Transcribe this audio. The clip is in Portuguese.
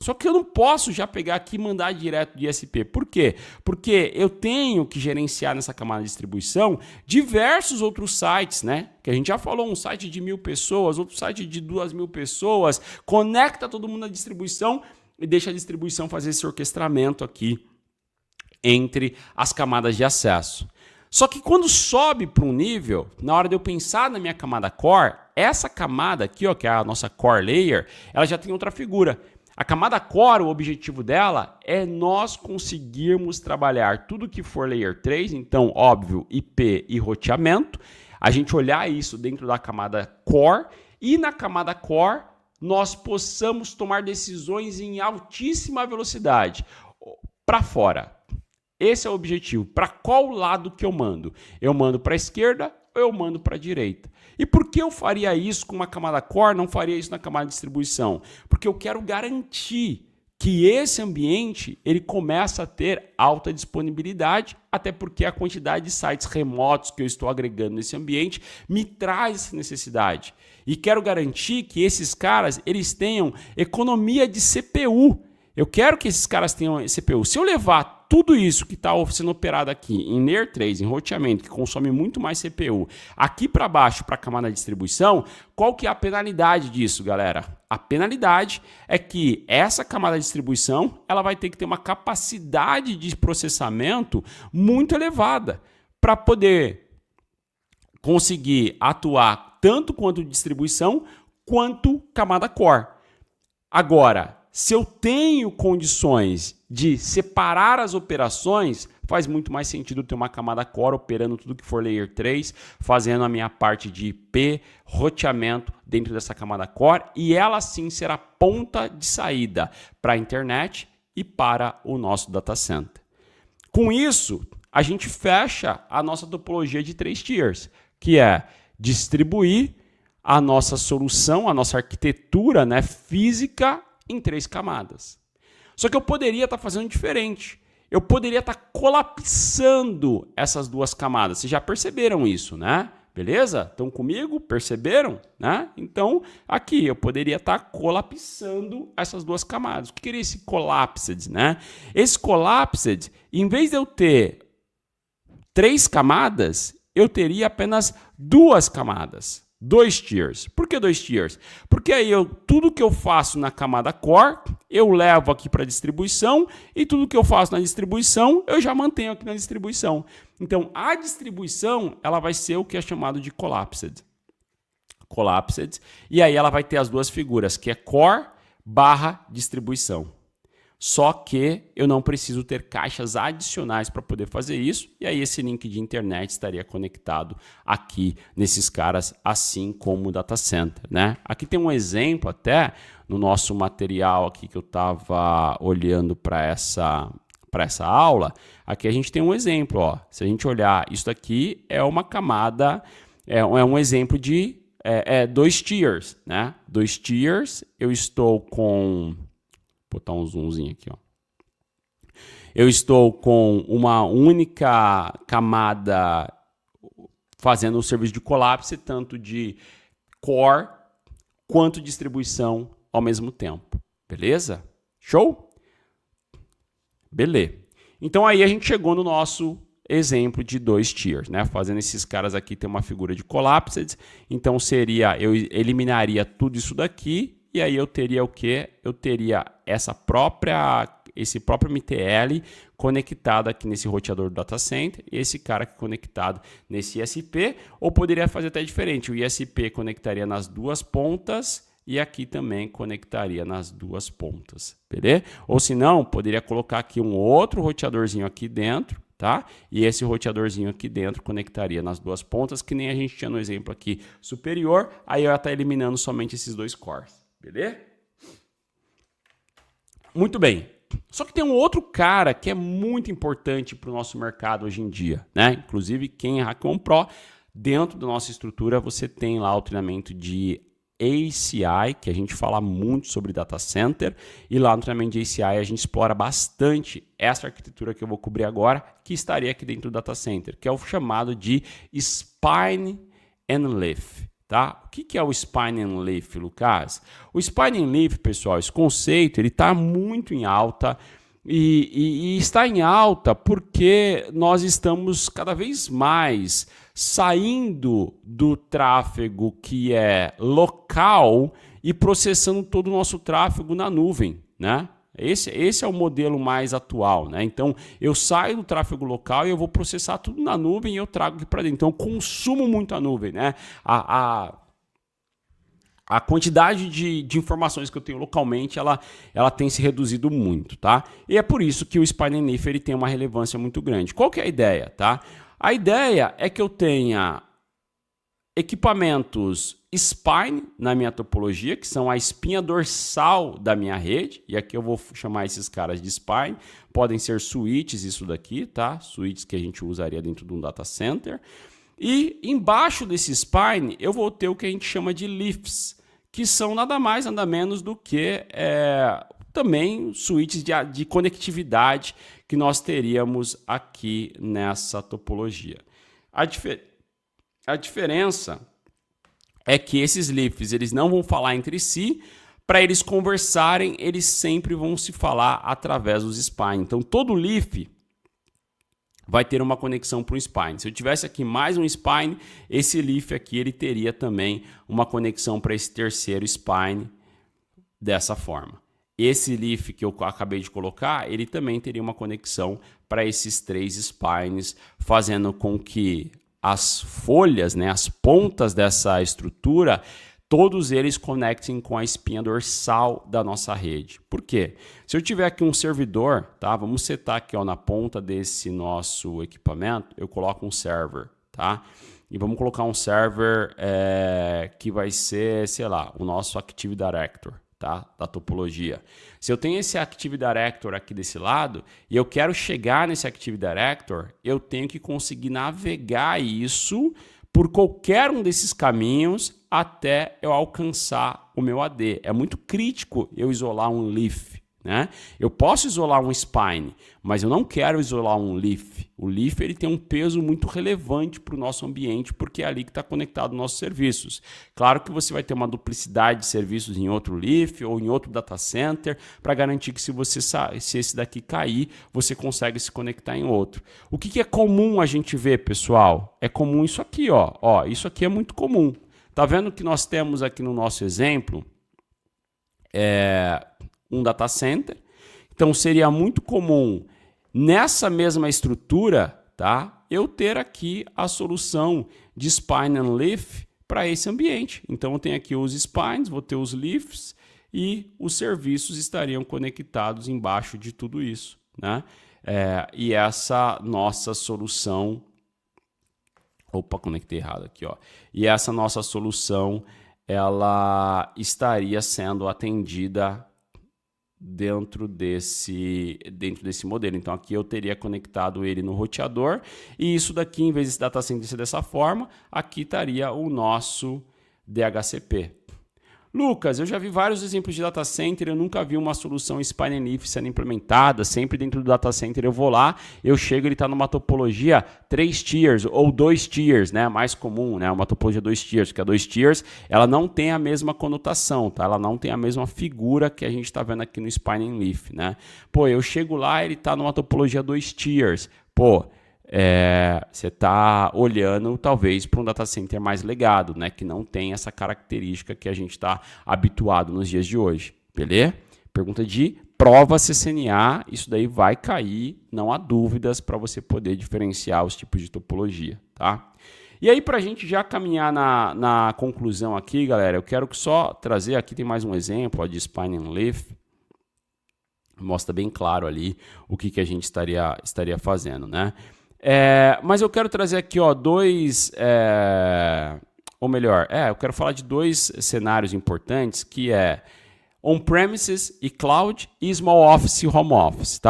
Só que eu não posso já pegar aqui e mandar direto de ISP. Por quê? Porque eu tenho que gerenciar nessa camada de distribuição diversos outros sites, né? Que a gente já falou, um site de 1.000 pessoas, outro site de 2.000 pessoas, conecta todo mundo na distribuição e deixa a distribuição fazer esse orquestramento aqui entre as camadas de acesso. Só que quando sobe para um nível, na hora de eu pensar na minha camada core, essa camada aqui, ó, que é a nossa core layer, ela já tem outra figura. A camada core, o objetivo dela é nós conseguirmos trabalhar tudo que for layer 3, então, óbvio, IP e roteamento, a gente olhar isso dentro da camada core e na camada core nós possamos tomar decisões em altíssima velocidade para fora. Esse é o objetivo. Para qual lado que eu mando? Eu mando para a esquerda ou eu mando para a direita? E por que eu faria isso com uma camada core, não faria isso na camada de distribuição? Porque eu quero garantir que esse ambiente ele começa a ter alta disponibilidade, até porque a quantidade de sites remotos que eu estou agregando nesse ambiente me traz essa necessidade. E quero garantir que esses caras eles tenham economia de CPU. Eu quero que esses caras tenham CPU. Se eu levar tudo isso que está sendo operado aqui em Layer 3, em roteamento, que consome muito mais CPU, aqui para baixo, para a camada de distribuição, qual que é a penalidade disso, galera? A penalidade é que essa camada de distribuição ela vai ter que ter uma capacidade de processamento muito elevada para poder conseguir atuar tanto quanto distribuição quanto camada core. Agora, se eu tenho condições de separar as operações, faz muito mais sentido ter uma camada core operando tudo que for layer 3, fazendo a minha parte de IP, roteamento dentro dessa camada core, e ela sim será ponta de saída para a internet e para o nosso data center. Com isso, a gente fecha a nossa topologia de 3 tiers, que é distribuir a nossa solução, a nossa arquitetura, né, física em 3 camadas. Só que eu poderia estar fazendo diferente. Eu poderia estar colapsando essas 2 camadas. Vocês já perceberam isso, né? Beleza? Estão comigo? Perceberam? Né? Então, aqui eu poderia estar colapsando essas 2 camadas. O que seria esse collapsed, né? Esse collapsed, em vez de eu ter 3 camadas, eu teria apenas 2 camadas. 2 tiers. Por que 2 tiers? Porque aí tudo que eu faço na camada core, eu levo aqui para a distribuição e tudo que eu faço na distribuição, eu já mantenho aqui na distribuição. Então, a distribuição ela vai ser o que é chamado de collapsed. Collapsed. E aí ela vai ter as 2 figuras, que é core barra distribuição. Só que eu não preciso ter caixas adicionais para poder fazer isso. E aí esse link de internet estaria conectado aqui nesses caras, assim como o data center, né? Aqui tem um exemplo até no nosso material aqui que eu estava olhando para essa aula. Aqui a gente tem um exemplo. Ó. Se a gente olhar, isso aqui é uma camada, é um exemplo de 2 tiers, né? 2 tiers, eu estou com... Vou botar um zoomzinho aqui, ó. Eu estou com uma única camada fazendo o serviço de colapse, tanto de core quanto distribuição ao mesmo tempo. Beleza? Show? Beleza. Então aí a gente chegou no nosso exemplo de 2 tiers, né? Fazendo esses caras aqui ter uma figura de collapsed. Então eu eliminaria tudo isso daqui. E aí eu teria o quê? Eu teria esse próprio MTL conectado aqui nesse roteador do data center e esse cara aqui conectado nesse ISP, ou poderia fazer até diferente. O ISP conectaria nas 2 pontas e aqui também conectaria nas 2 pontas, beleza? Ou se não, poderia colocar aqui um outro roteadorzinho aqui dentro, tá? E esse roteadorzinho aqui dentro conectaria nas 2 pontas, que nem a gente tinha no exemplo aqui superior, aí eu ia estar eliminando somente esses 2 cores. Beleza? Muito bem. Só que tem um outro cara que é muito importante para o nosso mercado hoje em dia, né? Inclusive, quem é Hackathon Pro, dentro da nossa estrutura, você tem lá o treinamento de ACI, que a gente fala muito sobre data center, e lá no treinamento de ACI a gente explora bastante essa arquitetura que eu vou cobrir agora, que estaria aqui dentro do data center, que é o chamado de Spine and Leaf. Tá? O que é o Spine and Leaf, Lucas? O Spine and Leaf, pessoal, esse conceito ele está muito em alta e está em alta porque nós estamos cada vez mais saindo do tráfego que é local e processando todo o nosso tráfego na nuvem, né? Esse é o modelo mais atual, né? Então, eu saio do tráfego local e eu vou processar tudo na nuvem e eu trago aqui para dentro. Então, eu consumo muito a nuvem, né? A quantidade de informações que eu tenho localmente, ela tem se reduzido muito, tá? E é por isso que o Spine and Leaf ele tem uma relevância muito grande. Qual que é a ideia, tá? A ideia é que eu tenha equipamentos spine na minha topologia, que são a espinha dorsal da minha rede, e aqui eu vou chamar esses caras de spine, podem ser switches, isso daqui, tá? Switches que a gente usaria dentro de um data center. E embaixo desse spine eu vou ter o que a gente chama de leafs, que são nada mais, nada menos do que também switches de conectividade que nós teríamos aqui nessa topologia. A diferença é que esses leafs eles não vão falar entre si, para eles conversarem, eles sempre vão se falar através dos spine. Então, todo leaf vai ter uma conexão para um spine. Se eu tivesse aqui mais um spine, esse leaf aqui ele teria também uma conexão para esse terceiro spine dessa forma. Esse leaf que eu acabei de colocar, ele também teria uma conexão para esses 3 spines, fazendo com que as folhas, né, as pontas dessa estrutura, todos eles conectem com a espinha dorsal da nossa rede. Por quê? Se eu tiver aqui um servidor, tá? Vamos setar aqui ó, na ponta desse nosso equipamento, eu coloco um server, tá? E vamos colocar um server que vai ser, sei lá, o nosso Active Director, tá? Da topologia. Se eu tenho esse Active Director aqui desse lado e eu quero chegar nesse Active Director, eu tenho que conseguir navegar isso por qualquer um desses caminhos até eu alcançar o meu AD. É muito crítico eu isolar um leaf, né? Eu posso isolar um spine, mas eu não quero isolar um leaf. O leaf ele tem um peso muito relevante para o nosso ambiente, porque é ali que está conectado nossos serviços. Claro que você vai ter uma duplicidade de serviços em outro leaf ou em outro data center, para garantir que se esse daqui cair, você consegue se conectar em outro. O que é comum a gente ver, pessoal? É comum isso aqui, ó. Isso aqui é muito comum. Tá vendo que nós temos aqui no nosso exemplo um data center? Então seria muito comum nessa mesma estrutura, tá? Eu ter aqui a solução de spine and leaf para esse ambiente. Então eu tenho aqui os spines, vou ter os leafs e os serviços estariam conectados embaixo de tudo isso, né? E essa nossa solução... Opa, conectei errado aqui, ó. E essa nossa solução, ela estaria sendo atendida dentro desse modelo. Então, aqui eu teria conectado ele no roteador e isso daqui, em vez desse data center ser dessa forma, aqui estaria o nosso DHCP. Lucas, eu já vi vários exemplos de data center, eu nunca vi uma solução Spine and Leaf sendo implementada, sempre dentro do data center eu vou lá, eu chego, ele está numa topologia 3 tiers ou 2 tiers, né? Mais comum, né? Uma topologia 2 tiers, porque a 2 tiers ela não tem a mesma conotação, tá? Ela não tem a mesma figura que a gente está vendo aqui no Spine and Leaf, né? Pô, eu chego lá, ele está numa topologia 2 tiers, pô, você está olhando talvez para um data center mais legado, né? Que não tem essa característica que a gente está habituado nos dias de hoje, beleza? Pergunta de prova CCNA, isso daí vai cair, não há dúvidas para você poder diferenciar os tipos de topologia, tá? E aí para a gente já caminhar na conclusão aqui, galera, eu quero só trazer, aqui tem mais um exemplo ó, de Spine and Leaf, mostra bem claro ali o que a gente estaria fazendo, né? Mas eu quero trazer aqui ó, eu quero falar de 2 cenários importantes, que é on-premises e cloud e small office e home office, tá?